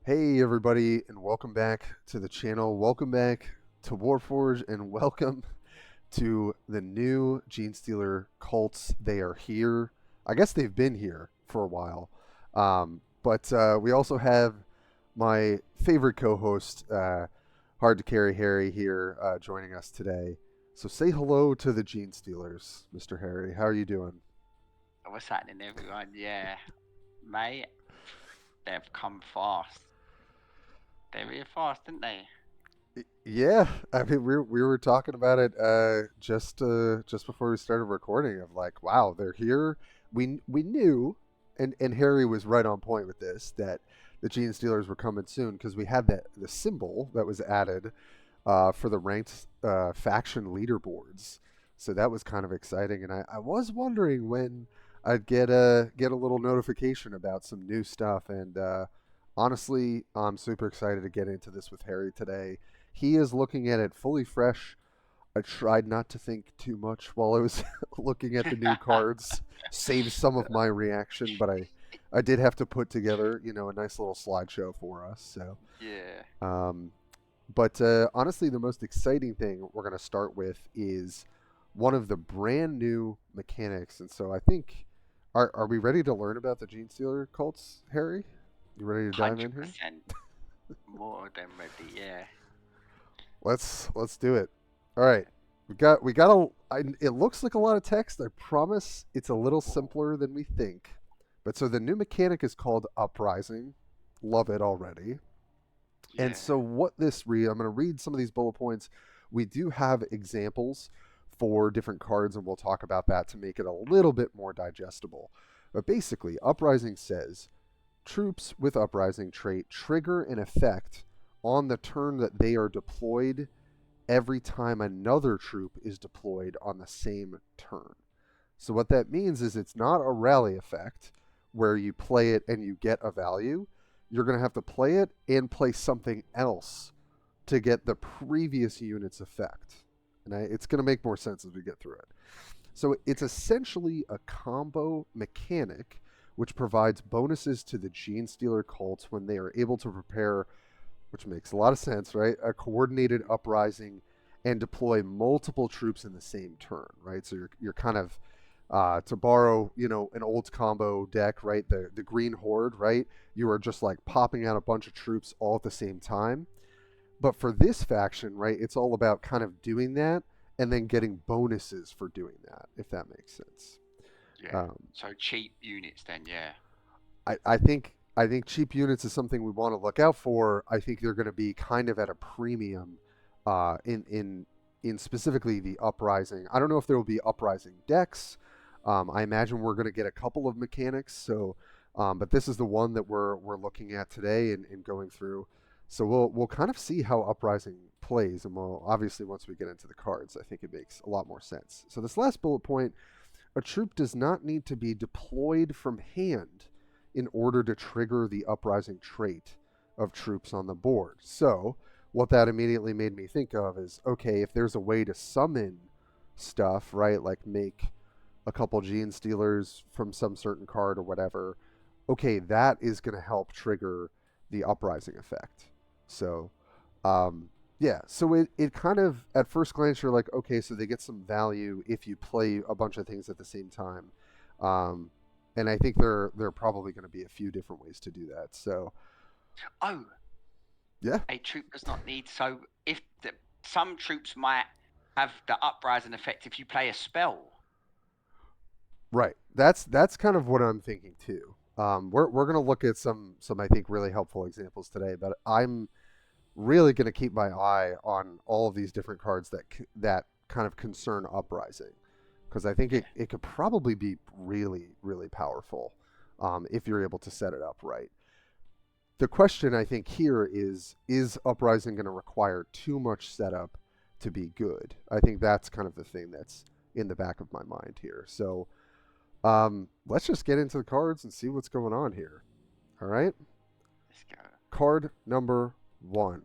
Hey everybody, and welcome back to the channel. Welcome back to Warpforge, and welcome to the new Genestealer Cults. They are here. I guess they've been here for a while. But we also have my favorite co-host, Hard to Carry Harry, here joining us today. So say hello to the Genestealers, Mr. Harry. How are you doing? What's happening, everyone? Yeah, mate, they've come fast. They're here fast, didn't they? Yeah, I mean we were talking about it just before we started recording of like, wow, they're here. We knew, and Harry was right on point with this, that the Gene Stealers were coming soon because we had that the symbol that was added for the ranked faction leaderboards. So that was kind of exciting, and I was wondering when I'd get a little notification about some new stuff. And honestly, I'm super excited to get into this with Harry today. He is looking at it fully fresh. I tried not to think too much while I was looking at the new cards, save some of my reaction, but I did have to put together, a nice little slideshow for us. So, Yeah. um, but honestly, the most exciting thing we're going to start with is one of the brand new mechanics. And so I think, are we ready to learn about the Gene Stealer cults, Harry? You ready to dive in here? 100% more than ready. Yeah. Let's do it. All right, we got a. It looks like a lot of text. I promise it's a little simpler than we think. But so the new mechanic is called Uprising. Love it already. And Yeah. so what this read, I'm going to read some of these bullet points. We do have examples for different cards, and we'll talk about that to make it a little bit more digestible. But basically, Uprising says troops with Uprising trait trigger an effect on the turn that they are deployed every time another troop is deployed on the same turn. So what that means is it's not a rally effect where you play it and you get a value. You're going to have to play it and play something else to get the previous unit's effect. And it's going to make more sense as we get through it. So it's essentially a combo mechanic which provides bonuses to the Gene Stealer cults when they are able to prepare, which makes a lot of sense, right? A coordinated uprising and deploy multiple troops in the same turn, right? So you're kind of to borrow, an old combo deck, right? The Green Horde, right? You are just like popping out a bunch of troops all at the same time. But for this faction, right, it's all about kind of doing that and then getting bonuses for doing that, if that makes sense. Yeah. Um, So cheap units then. Yeah. I think cheap units is something we want to look out for. I think they're going to be kind of at a premium in specifically the uprising. I don't know if there will be uprising decks. I imagine we're going to get a couple of mechanics. So, but this is the one that we're looking at today and going through. So we'll kind of see how uprising plays, and we'll obviously once we get into the cards, I think it makes a lot more sense. So this last bullet point: a troop does not need to be deployed from hand in order to trigger the uprising trait of troops on the board. So, what that immediately made me think of is okay, if there's a way to summon stuff, right, like make a couple Gene Stealers from some certain card or whatever, okay, that is going to help trigger the uprising effect. So, yeah, so it kind of, at first glance, you're like, okay, so they get some value if you play a bunch of things at the same time. Um, and I think there are probably going to be a few different ways to do that. So, Oh, yeah, a troop does not need. So if some troops might have the uprising effect if you play a spell. right. That's kind of what I'm thinking too. We're going to look at some I think really helpful examples today, but I'm really going to keep my eye on all of these different cards that kind of concern uprising, because I think Yeah. it could probably be really really powerful if you're able to set it up right. The question I think here is uprising going to require too much setup to be good? I think that's kind of the thing that's in the back of my mind here. So let's just get into the cards and see what's going on here. All right, Let's go. card number one.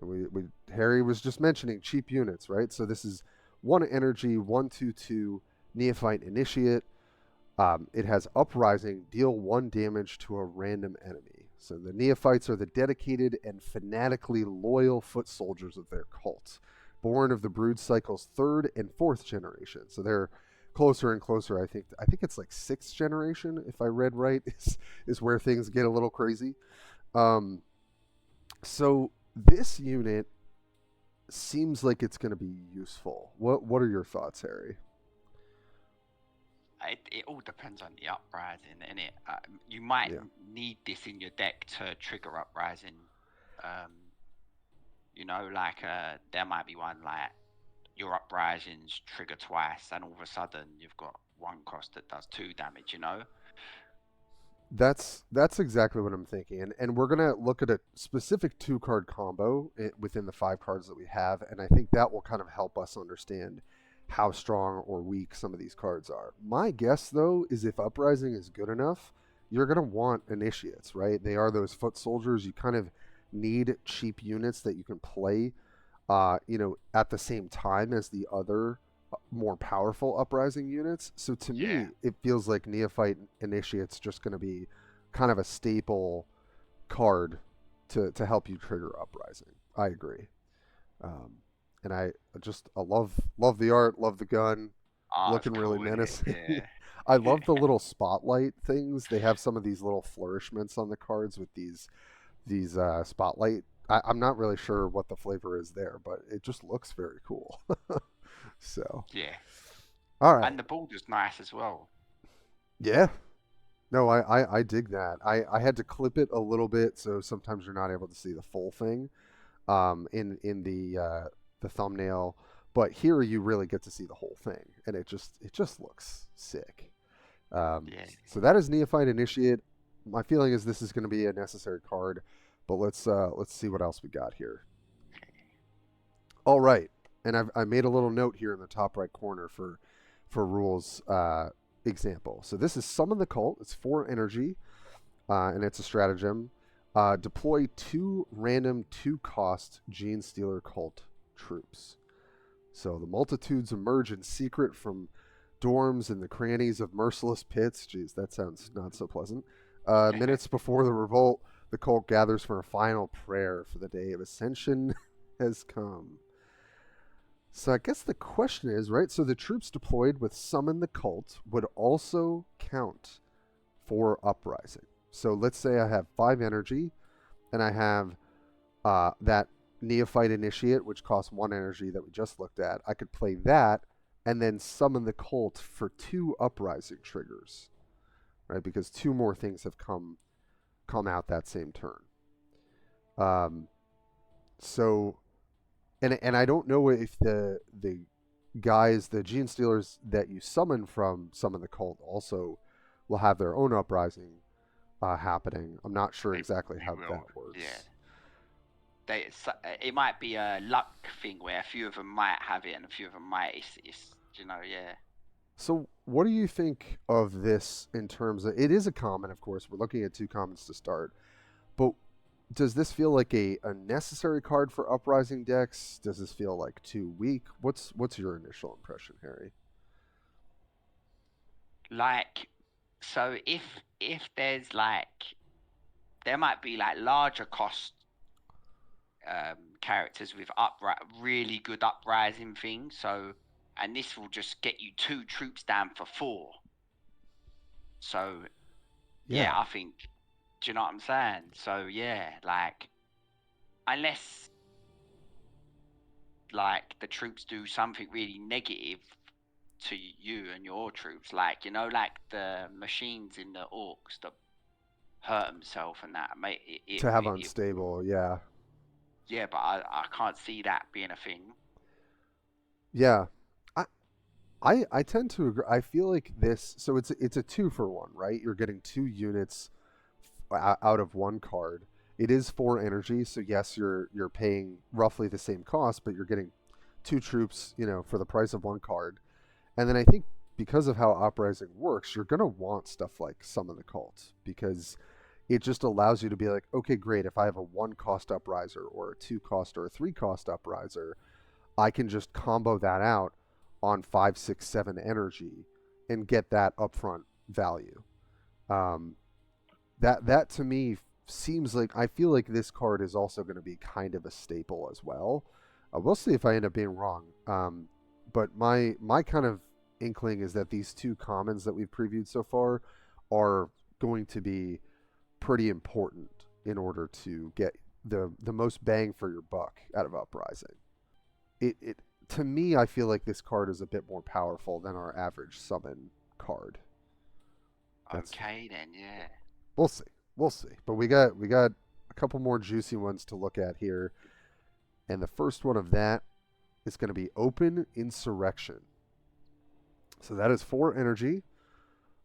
We Harry was just mentioning cheap units, right? So this is one energy, 1/2/2 neophyte initiate. It has uprising, deal one damage to a random enemy. So the neophytes are the dedicated and fanatically loyal foot soldiers of their cult, born of the brood cycle's third and fourth generation. So they're closer and closer. I think it's like sixth generation, if I read right, is where things get a little crazy. Um, so this unit seems like it's going to be useful. What are your thoughts, Harry? It all depends on the uprising, innit? You might Yeah. need this in your deck to trigger uprising. Um, like there might be one like your uprisings trigger twice, and all of a sudden you've got one cost that does 2 damage. That's exactly what I'm thinking, and we're gonna look at a specific 2 card combo within the 5 cards that we have, and I think that will kind of help us understand how strong or weak some of these cards are. My guess, though, is if Uprising is good enough, you're gonna want Initiates, right? They are those foot soldiers. You kind of need cheap units that you can play, at the same time as the other more powerful Uprising units. So to Yeah. me, it feels like Neophyte Initiate's just going to be kind of a staple card to help you trigger Uprising. I agree. And I love the art, love the gun, It's looking really cool, innit? menacing. Yeah. I love the little spotlight things. They have some of these little flourishments on the cards with these spotlight. I'm not really sure what the flavor is there, but it just looks very cool. So, Yeah. all right. And the border's nice as well. Yeah. No, I dig that. I had to clip it a little bit, so sometimes you're not able to see the full thing in the thumbnail, but here you really get to see the whole thing, and it just looks sick. Yeah. So that is Neophyte Initiate. My feeling is this is going to be a necessary card, but let's see what else we got here. All right, and I made a little note here in the top right corner for rules example. So this is Summon the Cult. It's 4 energy, and it's a stratagem. Deploy 2 random 2-cost Genestealer Cult troops. So the multitudes emerge in secret from dorms and the crannies of merciless pits. Geez, that sounds not so pleasant. Minutes before the revolt, the cult gathers for a final prayer, for the day of ascension has come. So I guess the question is, right? So the troops deployed with Summon the Cult would also count for Uprising. So let's say I have 5 energy, and I have that Neophyte Initiate, which costs 1 energy that we just looked at. I could play that and then Summon the Cult for 2 Uprising triggers, right? Because 2 more things have come out that same turn. So, and I don't know if the guys, the Genestealers that you summon from Summon the Cult, also will have their own Uprising happening. I'm not sure exactly how that works. Yeah. It might be a luck thing where a few of them might have it and a few of them might. It's yeah. So what do you think of this in terms of, it is a common, of course, we're looking at 2 commons to start, but does this feel like a necessary card for Uprising decks? Does this feel like too weak? What's your initial impression, Harry? Like, so if there's like, there might be like larger cost characters with really good uprising things. So, and this will just get you 2 troops down for 4. So, yeah, I think. Do you know what I'm saying? So yeah, like, unless like the troops do something really negative to you and your troops, like like the machines in the orcs that hurt themselves and that, mate. To have unstable, yeah. Yeah, but I can't see that being a thing. Yeah. I tend to agree. I feel like this, so it's a 2-for-1, right? You're getting 2 units out of 1 card. It is 4 energy, so yes, you're paying roughly the same cost, but you're getting 2 troops, for the price of 1 card. And then I think because of how Uprising works, you're gonna want stuff like Summon the Cult, because it just allows you to be like, okay, great. If I have a 1-cost Upriser or a 2-cost or a 3-cost Upriser, I can just combo that out on 5, 6, 7 energy and get that upfront value. That to me seems like I feel like this card is also going to be kind of a staple as well. We'll see if I end up being wrong. But my kind of inkling is that these two commons that we've previewed so far are going to be pretty important in order to get the most bang for your buck out of Uprising. It to me, I feel like this card is a bit more powerful than our average summon card. Okay, then, yeah. We'll see. We'll see. But we got a couple more juicy ones to look at here. And the first one of that is going to be Open Insurrection. So that is 4 energy.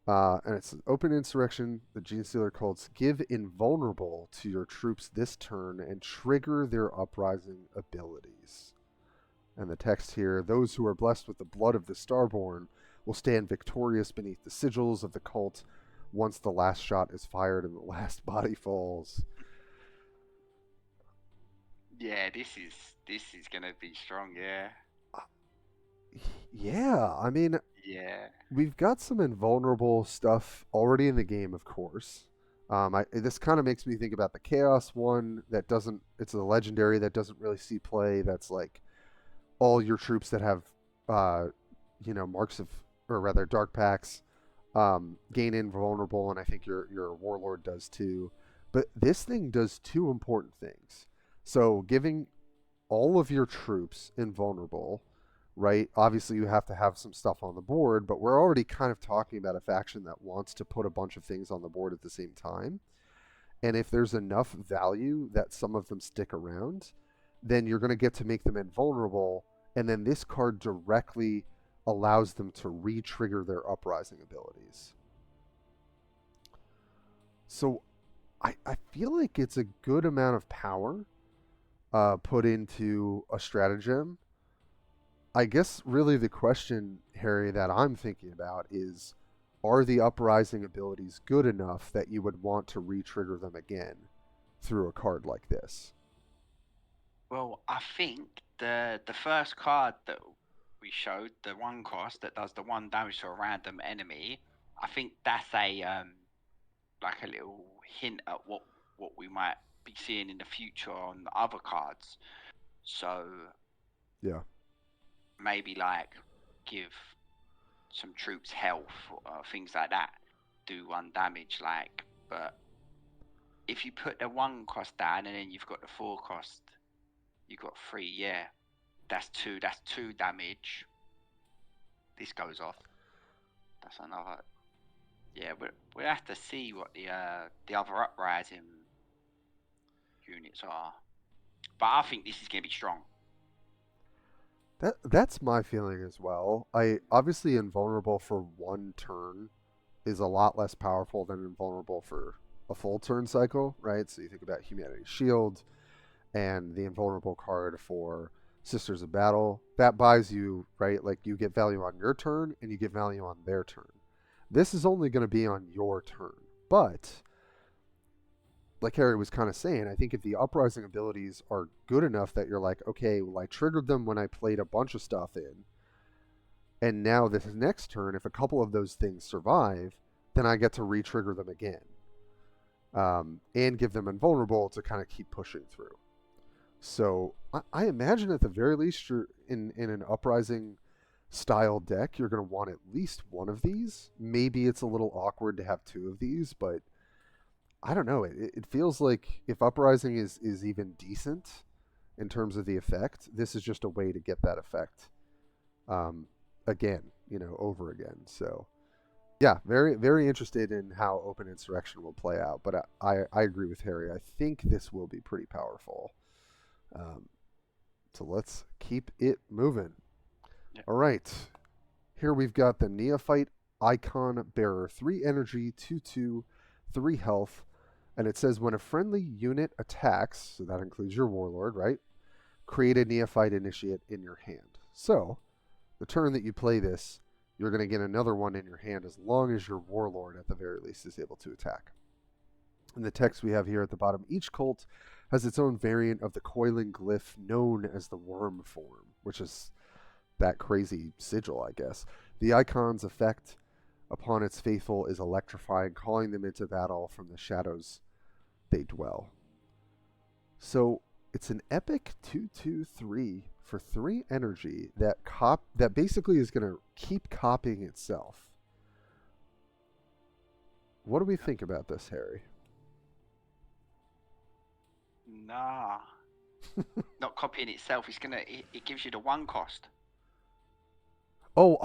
And it's Open Insurrection. The Genestealer Cults give Invulnerable to your troops this turn and trigger their Uprising abilities. And the text here, those who are blessed with the blood of the Starborn will stand victorious beneath the sigils of the cult once the last shot is fired and the last body falls. Yeah, this is gonna be strong, yeah. Yeah, I mean, yeah, we've got some invulnerable stuff already in the game, of course. This kind of makes me think about the Chaos one that doesn't. It's a legendary that doesn't really see play. That's like all your troops that have, marks of, or rather, dark pacts, gain invulnerable, and I think your warlord does too. But this thing does 2 important things. So giving all of your troops invulnerable, right? Obviously, you have to have some stuff on the board, but we're already kind of talking about a faction that wants to put a bunch of things on the board at the same time. And if there's enough value that some of them stick around, then you're going to get to make them invulnerable, and then this card directly allows them to re-trigger their Uprising abilities. So I feel like it's a good amount of power put into a stratagem. I guess really the question, Harry, that I'm thinking about is, are the Uprising abilities good enough that you would want to re-trigger them again through a card like this? Well, I think the first card that we showed, the 1 cost that does the 1 damage to a random enemy, I think that's a like a little hint at what we might be seeing in the future on the other cards. So yeah, maybe like give some troops health or things like that, do 1 damage, like. But if you put the 1 cost down and then you've got the 4 cost, you've got 3. Yeah, that's 2 damage. This goes off. That's another. Yeah, we'll have to see what the other Uprising units are. But I think this is going to be strong. That's my feeling as well. I obviously invulnerable for 1 turn is a lot less powerful than invulnerable for a full turn cycle, right? So you think about Humanity's Shield and the invulnerable card for Sisters of Battle. That buys you, right? Like you get value on your turn and you get value on their turn. This is only going to be on your turn. But like Harry was kind of saying, I think if the Uprising abilities are good enough that you're like, okay, well, I triggered them when I played a bunch of stuff in, and now this next turn, if a couple of those things survive, then I get to re-trigger them again, and give them invulnerable to kind of keep pushing through. So I imagine at the very least, you're in an Uprising style deck, you're going to want at least 1 of these. Maybe it's a little awkward to have 2 of these, but I don't know. It feels like if Uprising is even decent in terms of the effect, this is just a way to get that effect again, over again. So, yeah, very, very interested in how Open Insurrection will play out. But I agree with Harry. I think this will be pretty powerful. So let's keep it moving. Yep. All right. Here we've got the Neophyte Icon Bearer. 3 energy, 2/2, 3 health. And it says when a friendly unit attacks, so that includes your warlord, right? Create a Neophyte Initiate in your hand. So, the turn that you play this, you're going to get another one in your hand as long as your warlord, at the very least, is able to attack. In the text we have here at the bottom, each cult has its own variant of the coiling glyph known as the worm form, which is that crazy sigil, I guess. The icon's effect upon its faithful is electrifying, calling them into battle from the shadows they dwell. So it's an epic 2/2/3 for 3 energy that basically is going to keep copying itself. What do we think about this, Harry? Nah. Not copying itself. It gives you the 1 cost. Oh,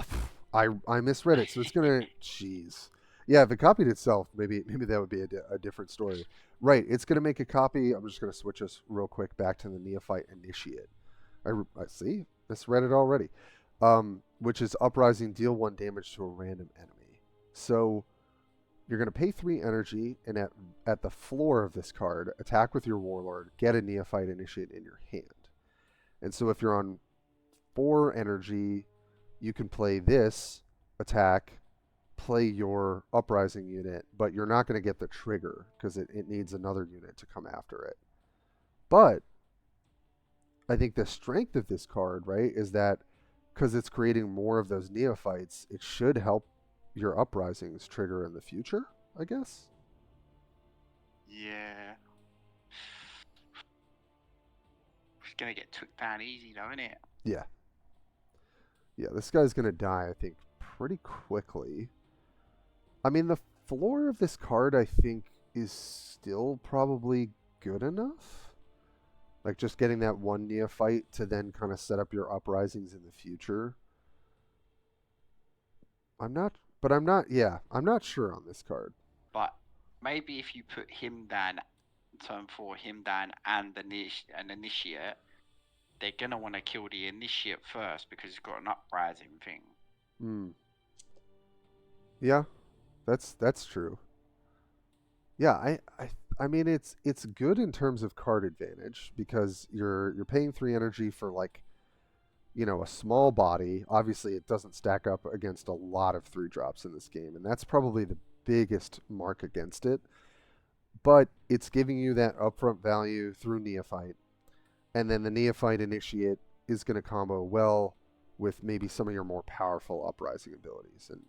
I misread it. So it's gonna. Jeez. Yeah, if it copied itself, maybe that would be a different story. Right. It's gonna make a copy. I'm just gonna switch us real quick back to the Neophyte Initiate. I see. Misread it already. Which is Uprising, deal 1 damage to a random enemy. So you're gonna pay 3 energy, and at the floor of this card, attack with your Warlord, get a Neophyte Initiate in your hand. And so if you're on 4 energy, you can play this attack, play your Uprising unit, but you're not going to get the trigger because it needs another unit to come after it. But I think the strength of this card, right, is that because it's creating more of those Neophytes, it should help your Uprisings trigger in the future, I guess. Yeah. It's going to get took down easy, though, isn't it? Yeah. Yeah, this guy's going to die, I think, pretty quickly. I mean, the floor of this card, I think, is still probably good enough. Like, just getting that 1 Neophyte to then kind of set up your Uprisings in the future. I'm not sure on this card. But maybe if you put him down, turn 4, him down, and an Initiate, they're going to want to kill the Initiate first because it's got an Uprising thing. Yeah, that's true. Yeah, I mean it's good in terms of card advantage because you're paying 3 energy for, like, you know, a small body. Obviously it doesn't stack up against a lot of 3-drops in this game, and that's probably the biggest mark against it. But it's giving you that upfront value through Neophyte. And then the Neophyte Initiate is going to combo well with maybe some of your more powerful Uprising abilities. And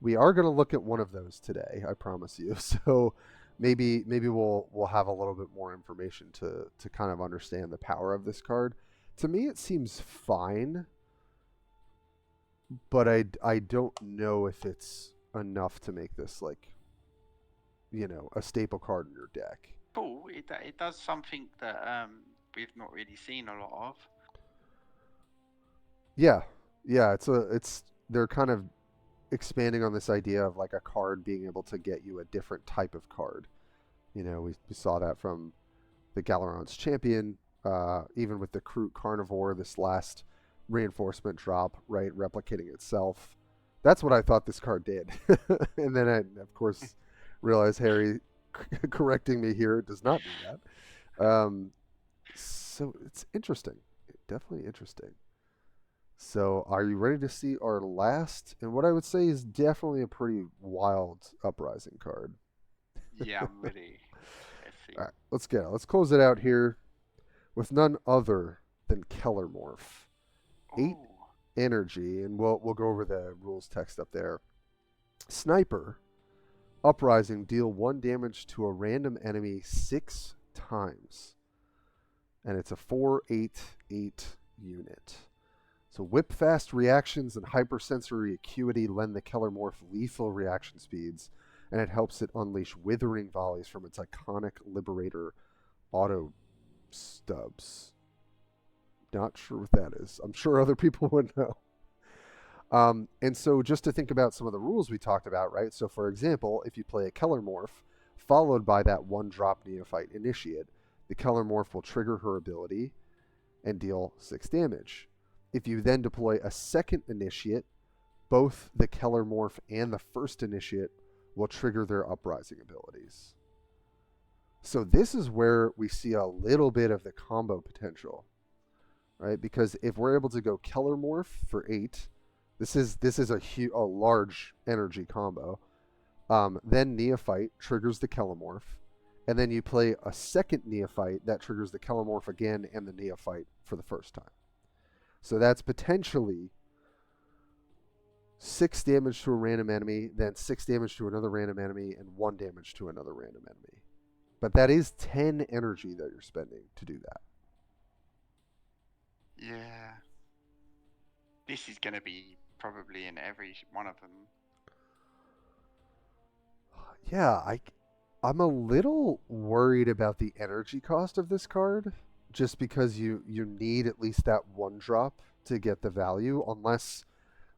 we are going to look at one of those today, I promise you. So maybe we'll have a little bit more information to kind of understand the power of this card. To me, it seems fine, but I don't know if it's enough to make this, like, you know, a staple card in your deck. Cool. It does something that we've not really seen a lot of. Yeah, they're kind of expanding on this idea of, like, a card being able to get you a different type of card. You know, we saw that from the Galeron's Champion, even with the Kroot Carnivore, this last reinforcement drop, right, replicating itself. That's what I thought this card did. And then I, of course, realized Harry correcting me here, it does not do that. So it's interesting. Definitely interesting. So are you ready to see our last, and what I would say is definitely a pretty wild Uprising card? Yeah, I'm ready. Let's see. All right, let's get it. Let's close it out here with none other than Kellermorph. 8 energy, and we'll go over the rules text up there. Sniper. Uprising, deal 1 damage to a random enemy 6 times. And it's a 4/8/8 unit. So whip fast reactions and hypersensory acuity lend the Kellermorph lethal reaction speeds, and it helps it unleash withering volleys from its iconic Liberator auto stubs. Not sure what that is. I'm sure other people would know. And so just to think about some of the rules we talked about, right? So for example, if you play a Kellermorph followed by that 1-drop Neophyte Initiate, the Kellermorph will trigger her ability and deal 6 damage. If you then deploy a second Initiate, both the Kellermorph and the first Initiate will trigger their Uprising abilities. So this is where we see a little bit of the combo potential, right? Because if we're able to go Kellermorph for 8, this is a large energy combo. Then Neophyte triggers the Kellermorph, and then you play a second Neophyte that triggers the Kellermorph again and the Neophyte for the first time. So that's potentially 6 damage to a random enemy, then 6 damage to another random enemy, and 1 damage to another random enemy. But that is 10 energy that you're spending to do that. Yeah. This is going to be probably in every one of them. Yeah, I'm a little worried about the energy cost of this card, just because you need at least that one drop to get the value, unless,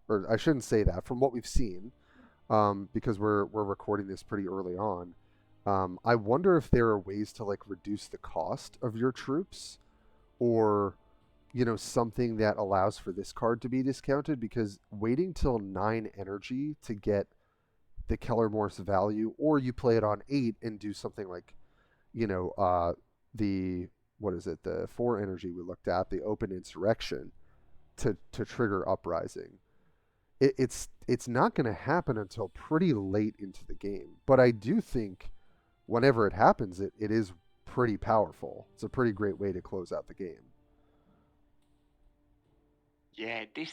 or I shouldn't say that. From what we've seen, because we're recording this pretty early on, I wonder if there are ways to like reduce the cost of your troops, or something that allows for this card to be discounted, because waiting till 9 energy to get the Kellermorph's value, or you play it on 8 and do something like, the, what is it, the 4 energy we looked at, the open insurrection, to trigger Uprising. It's not going to happen until pretty late into the game. But I do think whenever it happens, it is pretty powerful. It's a pretty great way to close out the game. Yeah, this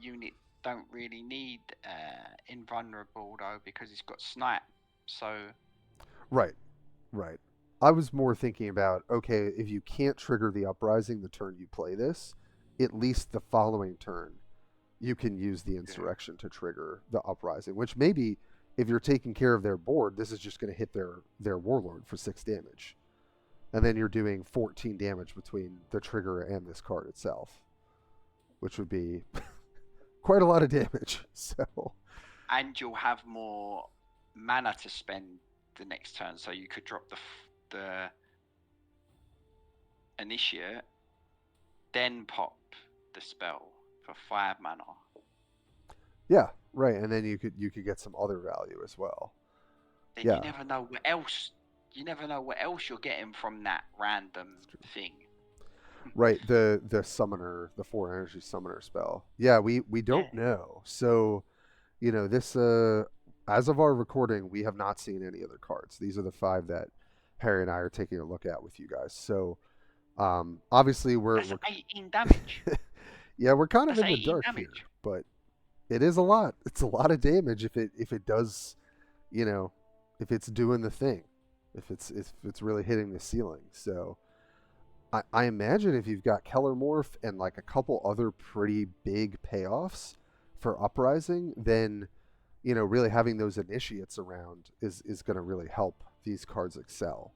unit don't really need invulnerable though, because it's got snipe. So Right. I was more thinking about, okay, if you can't trigger the Uprising the turn you play this, at least the following turn you can use the insurrection to trigger the Uprising, which maybe if you're taking care of their board, this is just going to hit their warlord for 6 damage. And then you're doing 14 damage between the trigger and this card itself, which would be quite a lot of damage. So, and you'll have more mana to spend the next turn, so you could drop the initiate, then pop the spell for 5 mana. Yeah, right, and then you could get some other value as well. Then you never know what else. You never know what else you're getting from that random thing. Right, the summoner, the 4 energy summoner spell. Yeah, we don't know. So, this as of our recording, we have not seen any other cards. These are the 5 that Harry and I are taking a look at with you guys. So, obviously That's 18 damage. Yeah, we're kind of in the dark here, but it is a lot. It's a lot of damage if it does, if it's doing the thing, if it's really hitting the ceiling. So I imagine if you've got Kellermorph and like a couple other pretty big payoffs for Uprising, then really having those initiates around is going to really help these cards excel.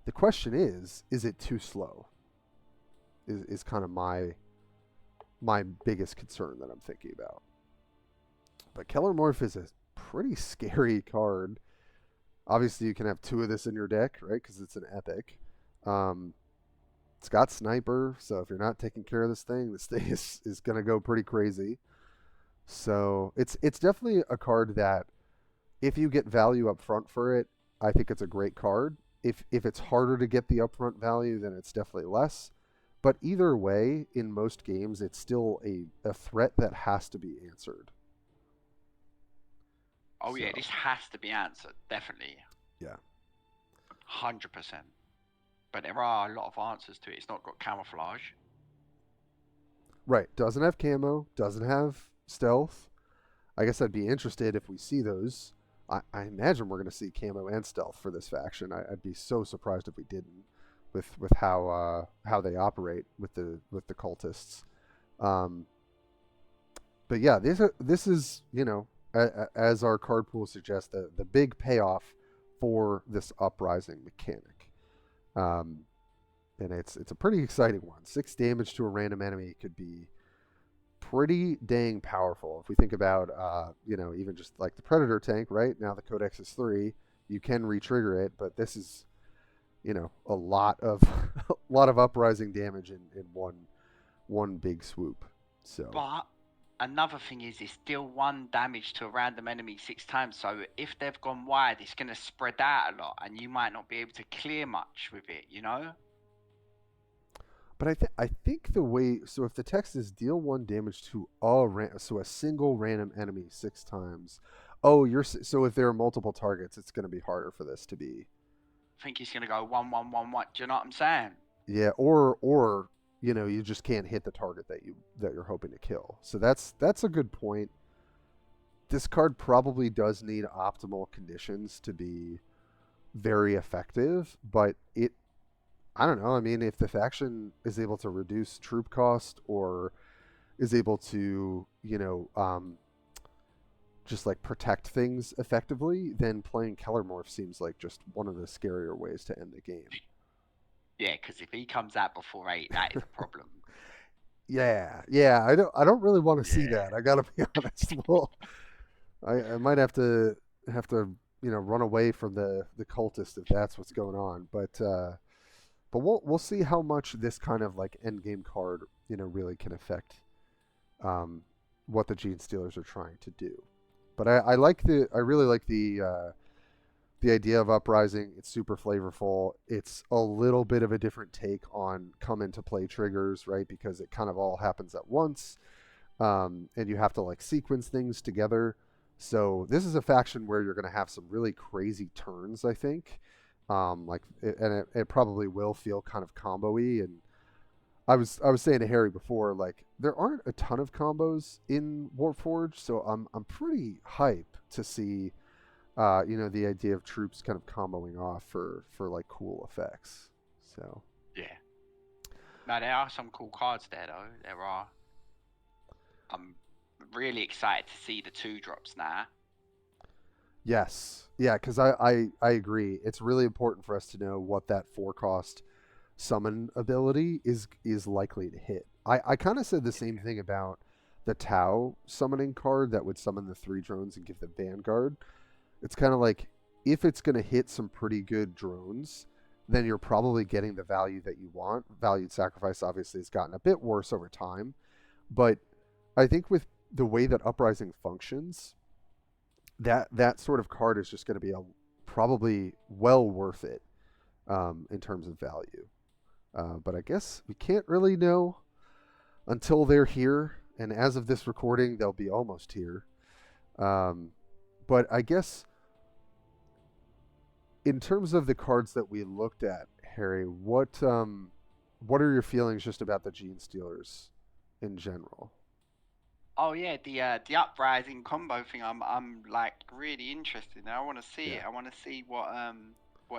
The question is it too slow? Is kind of my biggest concern that I'm thinking about. But Kellermorph is a pretty scary card. Obviously, you can have 2 of this in your deck, right? Because it's an epic. It's got Sniper, so if you're not taking care of this thing is going to go pretty crazy. So it's definitely a card that, if you get value up front for it, I think it's a great card. If it's harder to get the upfront value, then it's definitely less. But either way, in most games, it's still a threat that has to be answered. Oh, yeah, this has to be answered, definitely. Yeah. 100%. But there are a lot of answers to it. It's not got camouflage. Right. Doesn't have camo, doesn't have stealth. I guess I'd be interested if we see those. I imagine we're going to see camo and stealth for this faction. I'd be so surprised if we didn't, with how they operate with the cultists. But yeah, this is as our card pool suggests, the big payoff for this Uprising mechanic. And it's a pretty exciting one. 6 damage to a random enemy could be pretty dang powerful. If we think about, even just like the Predator tank, right? Now the Codex is 3. You can re-trigger it, but this is, a lot of Uprising damage in one big swoop. So. But another thing is, it's still 1 damage to a random enemy 6 times. So if they've gone wide, it's going to spread out a lot, and you might not be able to clear much with it. But I think the way, so if the text is deal 1 damage to a single random enemy 6 times. Oh, so if there are multiple targets, it's going to be harder for this to be. I think he's going to go 1, 1, 1, 1. Do you know what I'm saying? Yeah, or you just can't hit the target that you're hoping to kill. So that's a good point. This card probably does need optimal conditions to be very effective, but I don't know. I mean, if the faction is able to reduce troop cost or is able to, just like protect things effectively, then playing Kellermorph seems like just one of the scarier ways to end the game. Yeah, because if he comes out before 8, that is a problem. Yeah. I don't really want to see Yeah. that. I gotta be honest. Well, I might have to run away from the cultist if that's what's going on. But we'll see how much this kind of like end game card really can affect what the Genestealers are trying to do. But I really like the idea of Uprising. It's super flavorful. It's a little bit of a different take on come into play triggers, right? Because it kind of all happens at once, and you have to like sequence things together. So this is a faction where you're going to have some really crazy turns, I think. It probably will feel kind of combo-y. And I was saying to Harry before, like there aren't a ton of combos in Warpforge, so I'm pretty hype to see the idea of troops kind of comboing off for like cool effects. So Yeah. No, there are some cool cards there, though. There are. I'm really excited to see the 2-drops now. yes, yeah, because I agree. It's really important for us to know what that 4-cost summon ability is likely to hit. I kind of said the same thing about the Tau summoning card that would summon the 3 drones and give them Vanguard. It's kind of like if it's going to hit some pretty good drones, then you're probably getting the value that you want. Valued sacrifice obviously has gotten a bit worse over time, but I think with the way that Uprising functions, that sort of card is just going to be probably well worth it in terms of value. But I guess we can't really know until they're here, and as of this recording, they'll be almost here. But I guess in terms of the cards that we looked at, Harry, what are your feelings just about the Genestealers in general? Oh yeah, the Uprising combo thing. I'm like really interested. I want to see Yeah. it. I want to see what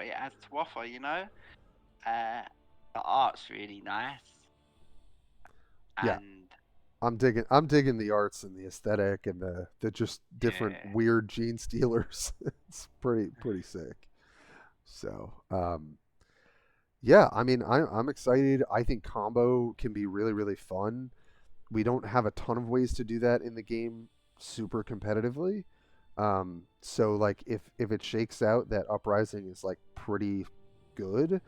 it has to offer. The art's really nice, Yeah. and I'm digging the arts and the aesthetic and the just different yeah, weird Genestealers. It's pretty sick. So, yeah, I mean, I'm excited. I think combo can be really, really fun. We don't have a ton of ways to do that in the game super competitively. So like if it shakes out that Uprising is like pretty good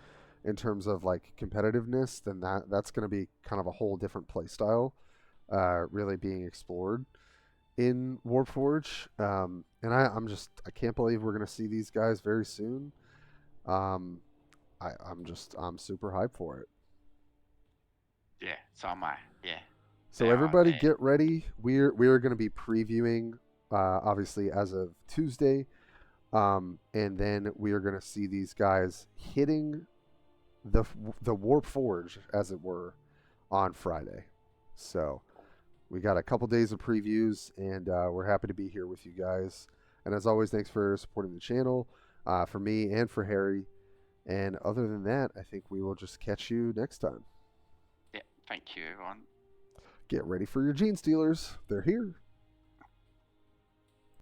in terms of like competitiveness, then that's going to be kind of a whole different play style, really being explored in Warpforge. And I can't believe we're going to see these guys very soon. Um, I'm super hyped for it. yeah. So am I. Yeah, So there are everybody there. get ready. We're going to be previewing, obviously as of Tuesday, and then we are going to see these guys hitting the the Warp Forge, as it were, on Friday. So we got a couple days of previews, and we're happy to be here with you guys. And as always, thanks for supporting the channel, for me and for Harry. And other than that, I think we will just catch you next time. Yeah. Thank you, everyone. Get ready for your Genestealers. They're here.